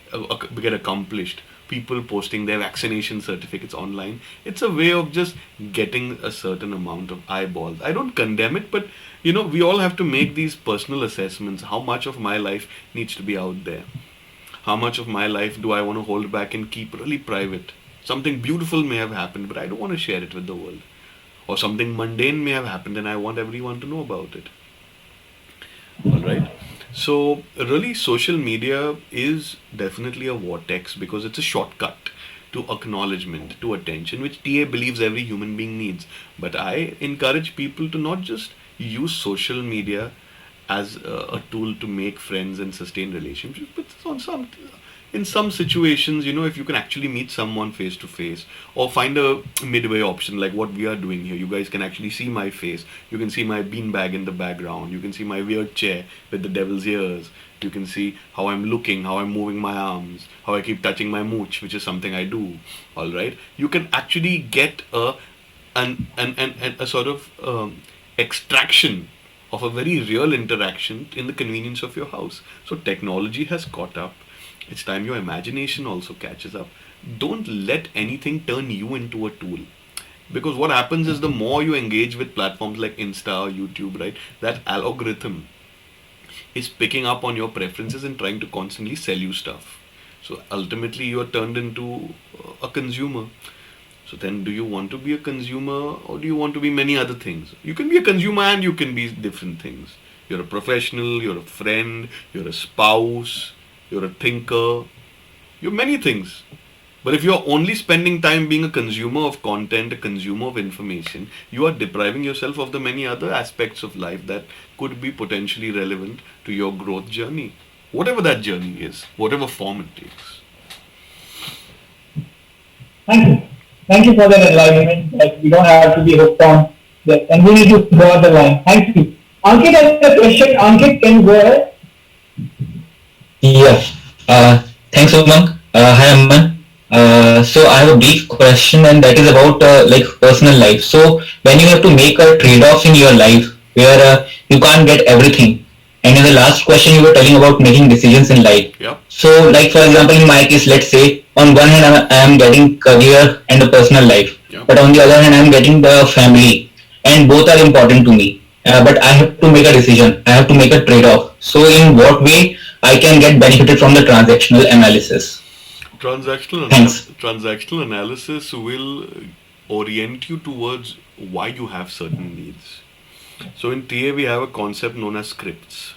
Get accomplished. People posting their vaccination certificates online. It's a way of just getting a certain amount of eyeballs. I don't condemn it, but we all have to make these personal assessments. How much of my life needs to be out there? How much of my life do I want to hold back and keep really private? Something beautiful may have happened, but I don't want to share it with the world. Or something mundane may have happened and I want everyone to know about it. Alright? So, really, social media is definitely a vortex, because it's a shortcut to acknowledgement, to attention, which TA believes every human being needs. But I encourage people to not just use social media as a tool to make friends and sustain relationships, but in some situations, if you can actually meet someone face to face, or find a midway option like what we are doing here. You guys can actually see my face. You can see my beanbag in the background. You can see my weird chair with the devil's ears. You can see how I'm looking, how I'm moving my arms, how I keep touching my mooch, which is something I do. All right. You can actually get a sort of extraction of a very real interaction in the convenience of your house. So technology has caught up. It's time your imagination also catches up. Don't let anything turn you into a tool. Because what happens is, the more you engage with platforms like Insta or YouTube, right, that algorithm is picking up on your preferences and trying to constantly sell you stuff. So ultimately you are turned into a consumer. So then, do you want to be a consumer, or do you want to be many other things? You can be a consumer and you can be different things. You're a professional, you're a friend, you're a spouse, you're a thinker, you're many things. But if you're only spending time being a consumer of content, a consumer of information, you are depriving yourself of the many other aspects of life that could be potentially relevant to your growth journey. Whatever that journey is, whatever form it takes. Thank you. Thank you for that enlightenment. Like, we don't have to be hooked on that, and we need to draw the line. Thank you. Ankit has a question. Ankit, can you go ahead? Yeah. Thanks, Umang. Hi, Aman. So I have a brief question, and that is about like personal life. So when you have to make a trade-off in your life where you can't get everything, And in the last question, you were telling about making decisions in life. Yep. So, like for example, in my case, let's say on one hand I am getting career and a personal life, Yep. but on the other hand I am getting the family, and both are important to me. But I have to make a decision. I have to make a trade-off. So, in what way I can get benefited from the transactional analysis? Thanks. Transactional analysis will orient you towards why you have certain needs. So in TA we have a concept known as scripts.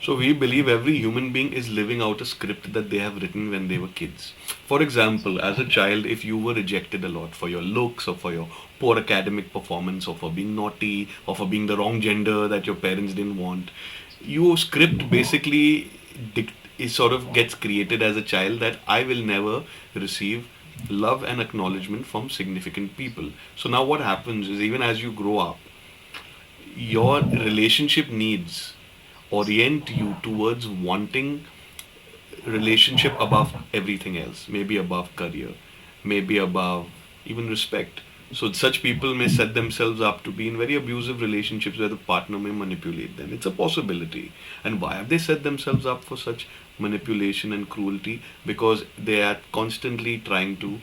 So we believe every human being is living out a script that they have written when they were kids. For example, as a child, if you were rejected a lot for your looks or for your poor academic performance or for being naughty or for being the wrong gender that your parents didn't want, your script basically is sort of gets created as a child that I will never receive love and acknowledgement from significant people. So now what happens is even as you grow up, your relationship needs orient you towards wanting relationship above everything else, maybe above career, maybe above even respect. So such people may set themselves up to be in very abusive relationships where the partner may manipulate them. It's a possibility. And why have they set themselves up for such manipulation and cruelty? Because they are constantly trying to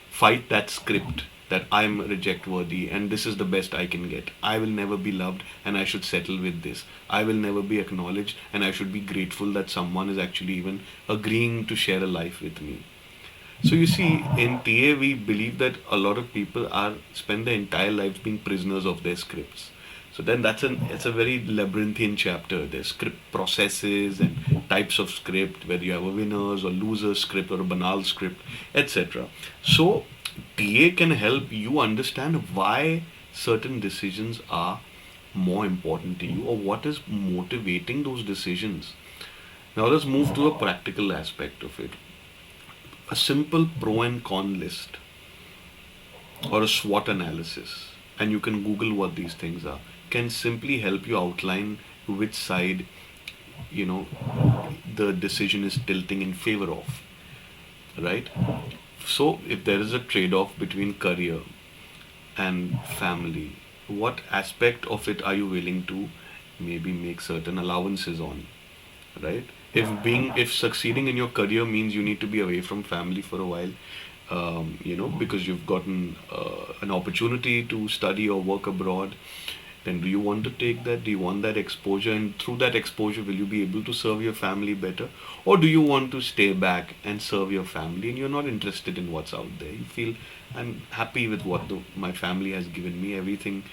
fight that script that I'm reject worthy and this is the best I can get. I will never be loved and I should settle with this. I will never be acknowledged and I should be grateful that someone is actually even agreeing to share a life with me. So you see, in TA we believe that a lot of people are spend their entire lives being prisoners of their scripts. So then it's a very labyrinthine chapter. There's script processes and types of script, whether you have a winners or losers script or a banal script, etc. So TA can help you understand why certain decisions are more important to you or what is motivating those decisions. Now let's move to a practical aspect of it. A simple pro and con list or a SWOT analysis, and you can Google what these things are, can simply help you outline which side the decision is tilting in favor of, right? So if there is a trade-off between career and family, what aspect of it are you willing to maybe make certain allowances on, right? If succeeding in your career means you need to be away from family for a while, because you've gotten an opportunity to study or work abroad, then do you want to take that? Do you want that exposure? And through that exposure, will you be able to serve your family better? Or do you want to stay back and serve your family and you're not interested in what's out there? You feel, I'm happy with what my family has given me, everything,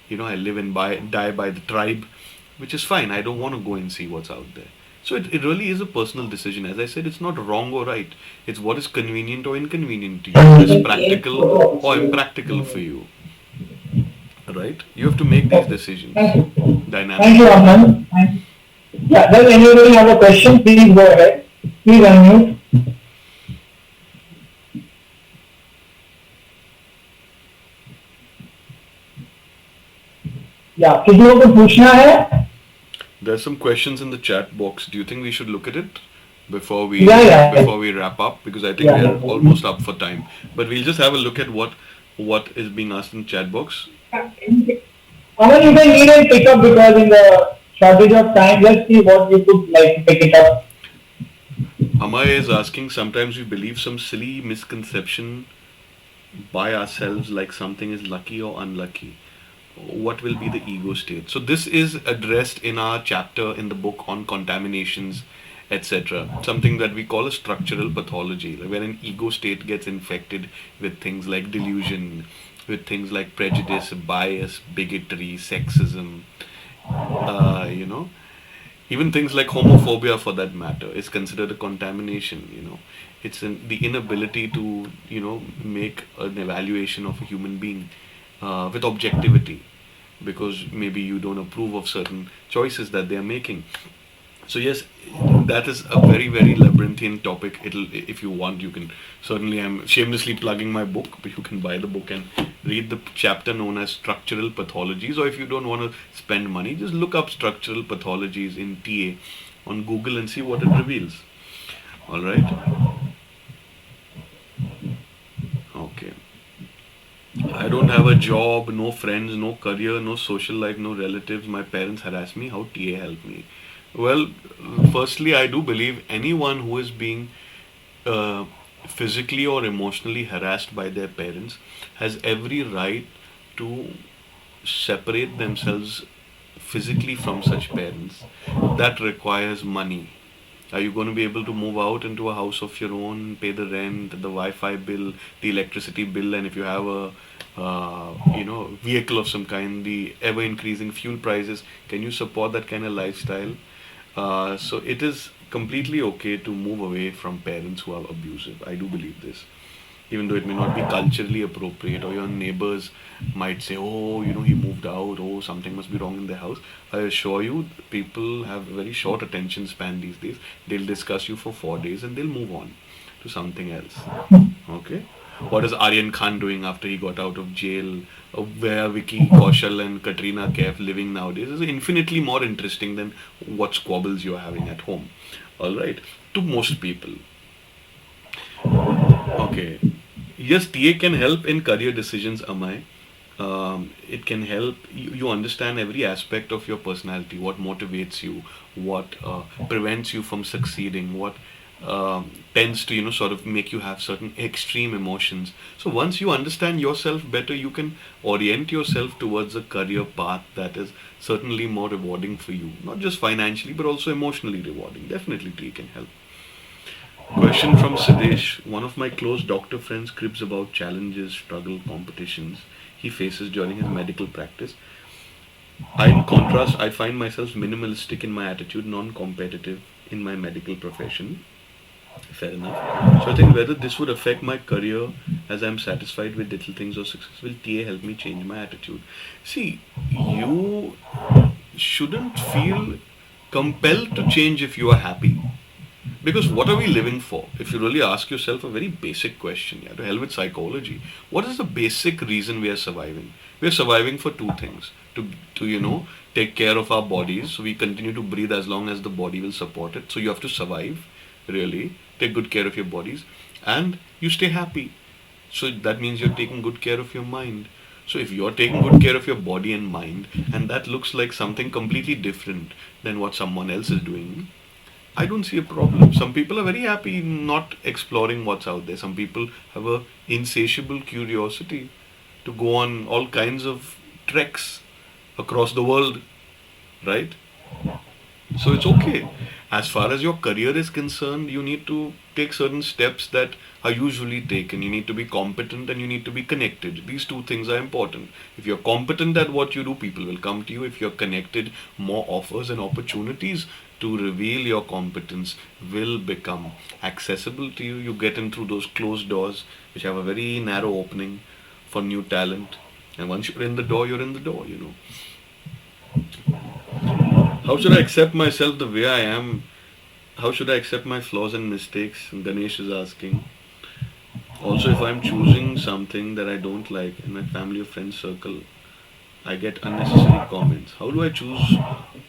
I live and die by the tribe, which is fine. I don't want to go and see what's out there. So it really is a personal decision. As I said, it's not wrong or right. It's what is convenient or inconvenient to you. What is practical or impractical for you. Right? You have to make these decisions. Dynamic. Thank you, Aman. Yeah, does anybody have a question? Please go ahead. Please unmute. Yeah, किसी को कुछ पूछना है? There's some questions in the chat box. Do you think we should look at it before we wrap up? Because I think we're almost up for time. But we'll just have a look at what is being asked in the chat box. Aman, you can even pick up because in the shortage of time, let's see what you could pick it up. Amay is asking, sometimes we believe some silly misconception by ourselves like something is lucky or unlucky. What will be the ego state? So this is addressed in our chapter in the book on contaminations, etc. Something that we call a structural pathology, where an ego state gets infected with things like delusion, with things like prejudice, bias, bigotry, sexism, even things like homophobia for that matter is considered a contamination. It's the inability to make an evaluation of a human being with objectivity, because maybe you don't approve of certain choices that they are making. So yes, that is a very, very labyrinthine topic. If you want, you can certainly, I'm shamelessly plugging my book, but you can buy the book and read the chapter known as Structural Pathologies. Or if you don't want to spend money, just look up Structural Pathologies in TA on Google and see what it reveals. All right. Okay. I don't have a job, no friends, no career, no social life, no relatives. My parents harass me. How TA helped me? Well, firstly, I do believe anyone who is being uh, physically or emotionally harassed by their parents has every right to separate themselves physically from such parents. That requires money. Are you going to be able to move out into a house of your own, pay the rent, the Wi-Fi bill, the electricity bill, and if you have a vehicle of some kind, the ever increasing fuel prices, can you support that kind of lifestyle? So it is completely okay to move away from parents who are abusive. I do believe this, even though it may not be culturally appropriate, or your neighbors might say, oh, he moved out, oh, something must be wrong in their house. I assure you, people have a very short attention span these days. They'll discuss you for 4 days and they'll move on to something else. Okay? What is Aryan Khan doing after he got out of jail? Where Vicky Kaushal and Katrina Kaif living nowadays is infinitely more interesting than what squabbles you're having at home. All right, to most people. Okay. Yes, TA can help in career decisions, Amay. It can help you understand every aspect of your personality, what motivates you, what prevents you from succeeding, what tends to, sort of make you have certain extreme emotions. So once you understand yourself better, you can orient yourself towards a career path that is certainly more rewarding for you, not just financially, but also emotionally rewarding. Definitely, TA can help. Question from Sidesh. One of my close doctor friends cribs about challenges, struggle, competitions he faces during his medical practice. In contrast, I find myself minimalistic in my attitude, non-competitive in my medical profession. Fair enough. So I think whether this would affect my career as I'm satisfied with little things or success, will TA help me change my attitude? See, you shouldn't feel compelled to change if you are happy. Because what are we living for? If you really ask yourself a very basic question, yeah, to hell with psychology, what is the basic reason we are surviving? We are surviving for two things. To take care of our bodies, so we continue to breathe as long as the body will support it. So you have to survive, really. Take good care of your bodies. And you stay happy. So that means you're taking good care of your mind. So if you're taking good care of your body and mind, and that looks like something completely different than what someone else is doing, I don't see a problem. Some people are very happy not exploring what's out there. Some people have a insatiable curiosity to go on all kinds of treks across the world, right? So it's okay. As far as your career is concerned, you need to take certain steps that are usually taken. You need to be competent and you need to be connected. These two things are important. If you're competent at what you do, people will come to you. If you're connected, more offers and opportunities to reveal your competence will become accessible to you. You get in through those closed doors, which have a very narrow opening for new talent. And once you're in the door, you're in the door. How should I accept myself the way I am? How should I accept my flaws and mistakes? Ganesh is asking. Also, if I'm choosing something that I don't like in my family or friend circle, I get unnecessary comments. How do I choose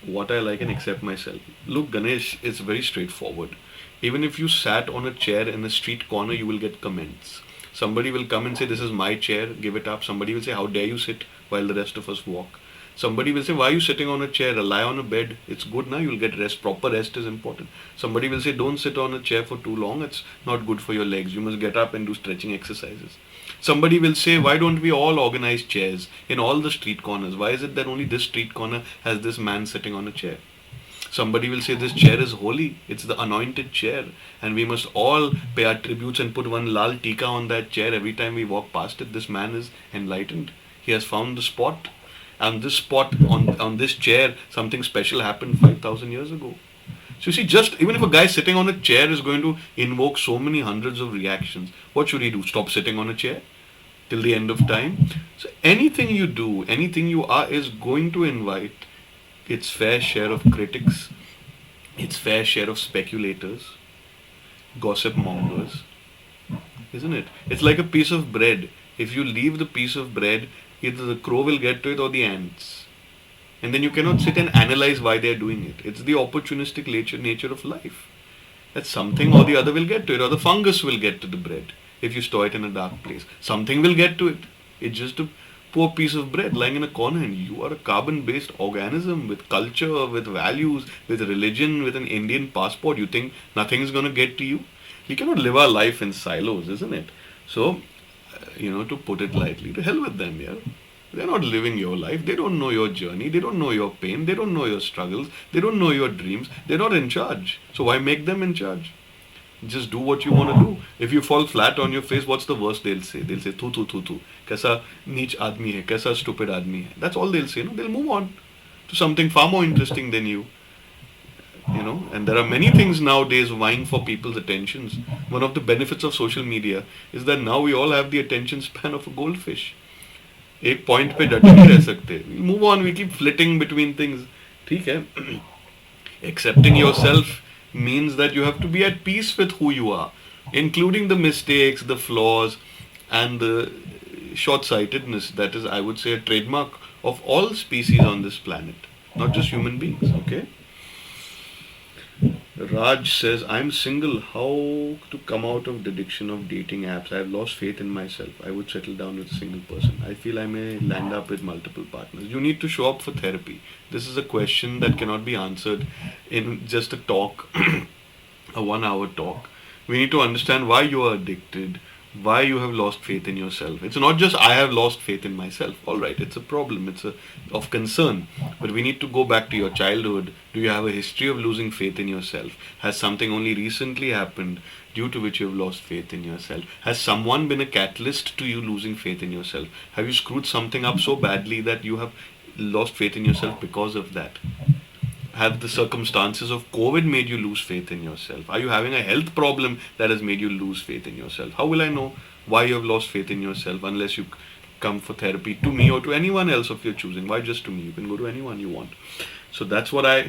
what I like and accept myself? Look, Ganesh, it's very straightforward. Even if you sat on a chair in a street corner, you will get comments. Somebody will come and say, this is my chair, give it up. Somebody will say, how dare you sit while the rest of us walk. Somebody will say, why are you sitting on a chair? Lie on a bed. It's good now. You'll get rest. Proper rest is important. Somebody will say, don't sit on a chair for too long. It's not good for your legs. You must get up and do stretching exercises. Somebody will say, why don't we all organize chairs in all the street corners? Why is it that only this street corner has this man sitting on a chair? Somebody will say, this chair is holy. It's the anointed chair. And we must all pay our tributes and put one lal tika on that chair every time we walk past it. This man is enlightened. He has found the spot. And this spot on this chair, something special happened 5,000 years ago. So you see, just even if a guy sitting on a chair is going to invoke so many hundreds of reactions, what should he do? Stop sitting on a chair till the end of time? So anything you do, anything you are, is going to invite its fair share of critics, its fair share of speculators, gossip mongers, isn't it? It's like a piece of bread. If you leave the piece of bread, either the crow will get to it or the ants. And then you cannot sit and analyze why they are doing it. It's the opportunistic nature of life. That something or the other will get to it, or the fungus will get to the bread if you store it in a dark place. Something will get to it. It's just a poor piece of bread lying in a corner, and you are a carbon-based organism with culture, with values, with religion, with an Indian passport. You think nothing is going to get to you? We cannot live our life in silos, isn't it? So, to put it lightly, to hell with them, yeah. They're not living your life. They don't know your journey. They don't know your pain. They don't know your struggles. They don't know your dreams. They're not in charge. So why make them in charge? Just do what you want to do. If you fall flat on your face, what's the worst they'll say? They'll say, "Tu tu tu tu. Kaisa neech aadmi hai, kaisa stupid aadmi hai." That's all they'll say. No, they'll move on to something far more interesting than you. And there are many things nowadays vying for people's attentions. One of the benefits of social media is that now we all have the attention span of a goldfish. एक point पे डटे नहीं रह सकते. We move on. We keep flitting between things. ठीक है. Accepting yourself means that you have to be at peace with who you are, including the mistakes, the flaws, and the short-sightedness. That is, I would say, a trademark of all species on this planet, not just human beings. Okay. Raj says, I'm single. How to come out of the addiction of dating apps? I have lost faith in myself. I would settle down with a single person. I feel I may land up with multiple partners. You need to show up for therapy. This is a question that cannot be answered in just a talk, a 1 hour talk. We need to understand why you are addicted, why you have lost faith in yourself. It's not just I have lost faith in myself. All right, it's a problem. It's of concern. But we need to go back to your childhood. Do you have a history of losing faith in yourself? Has something only recently happened due to which you have lost faith in yourself? Has someone been a catalyst to you losing faith in yourself? Have you screwed something up so badly that you have lost faith in yourself because of that? Have the circumstances of COVID made you lose faith in yourself? Are you having a health problem that has made you lose faith in yourself? How will I know why you have lost faith in yourself unless you come for therapy to me or to anyone else of your choosing? Why just to me? You can go to anyone you want. So that's what I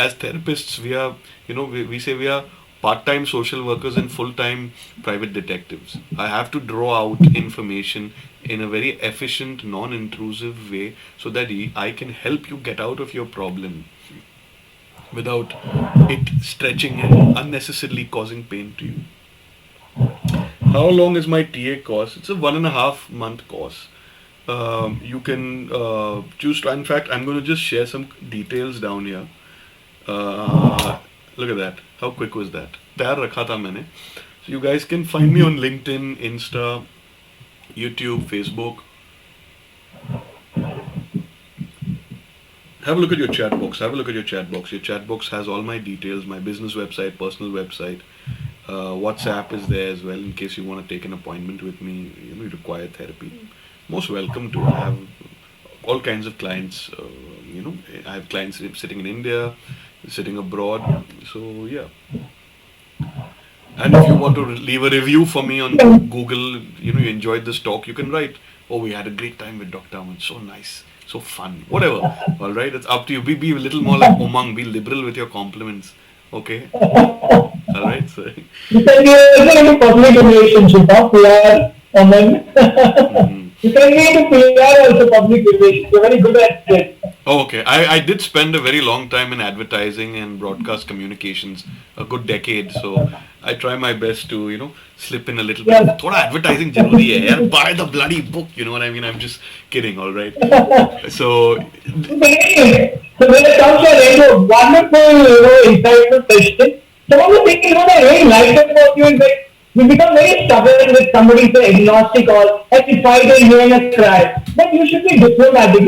as therapists, we are, we say we are part-time social workers and full-time private detectives. I have to draw out information in a very efficient, non-intrusive way so that I can help you get out of your problem without it stretching and unnecessarily causing pain to you. How long is my TA course? It's a 1.5 month course. You can choose to, in fact, I'm going to just share some details down here. Look at that. How quick was that? तैयार रखा था मैंने. So you guys can find me on LinkedIn, Insta, YouTube, Facebook. Have a look at your chat box. Your chat box has all my details, my business website, personal website. WhatsApp is there as well in case you want to take an appointment with me. You require therapy. Most welcome to. I have all kinds of clients. I have clients sitting in India, sitting abroad. So yeah. And if you want to leave a review for me on Google, you enjoyed this talk, you can write, "Oh, we had a great time with Dr. Aman. So nice. So fun," whatever. All right, it's up to you. Be a little more like Umang. Be liberal with your compliments. Okay. All right. So. You can be in a public relationship, PR, Aman. You can be in PR also public relations. You're very good at it. Oh, okay. I did spend a very long time in advertising and broadcast communications, a good decade. So I try my best to, slip in a little bit. Thoda advertising jaruri hai yaar. Buy the bloody book. You know what I mean? I'm just kidding, all right? So when it comes to a wonderful, insightful question, some of the things that I really like about you is that you become very stubborn with somebody so agnostic or if I can hear a cry. But you should be diplomatic.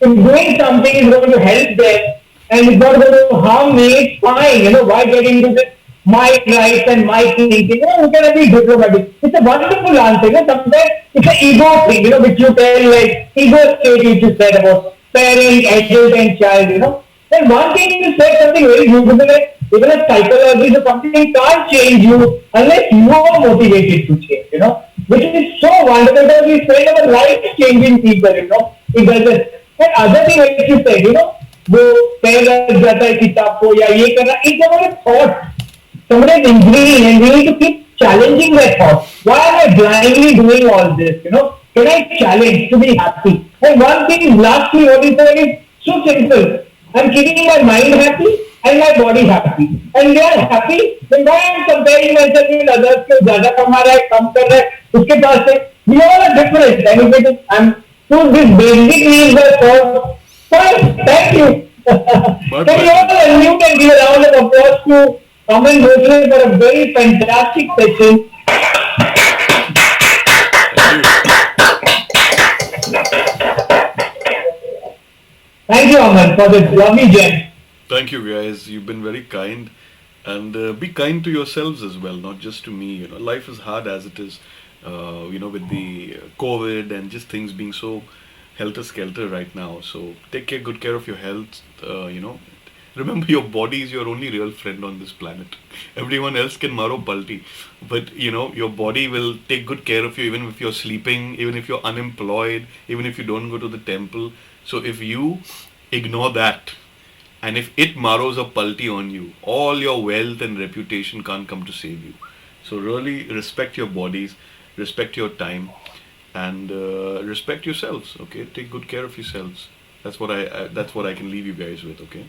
If doing something is going to help them and it's not going to harm me, it's fine. Why get into this? My rights and my thinking. You can be diplomatic. It's a wonderful answer. Sometimes it's an ego thing, which you tell, like ego state which you said about parent, adult and child, And one thing you said something very beautiful, like even a psychologist or something can't change you unless you are motivated to change, which is so wonderful because we spend our life changing people, it doesn't. And other thing like you said, वो पहला जाता है किताब को या ये करना, it's about a thought. Somebody is injuring and we need to keep challenging that thought. Why am I blindly doing all this? Can I challenge to be happy? And one thing, lastly, what you said is so simple. I'm keeping my mind happy and my body happy. And they are happy, then why I'm comparing myself with others? कि ज़्यादा कमा रहा है, कम कर रहा है, उसके पास है. We all are different, and if it is, so these basic needs are solved. Fine, thank you. My Can you all pleasure. unmute and give a round of applause to Aman Bhonsle for a very fantastic session? Thank you. Thank you, Aman, for this lovely gem. Thank you, guys. You've been very kind, and be kind to yourselves as well, not just to me. Life is hard as it is. With the COVID and just things being so helter skelter right now. So take good care of your health. Remember your body is your only real friend on this planet. Everyone else can maro palti, but your body will take good care of you even if you're sleeping, even if you're unemployed, even if you don't go to the temple. So if you ignore that, and if it maros a palti on you, all your wealth and reputation can't come to save you. So really respect your bodies, respect your time, and respect yourselves. Okay, take good care of yourselves. That's what I can leave you guys with. Okay.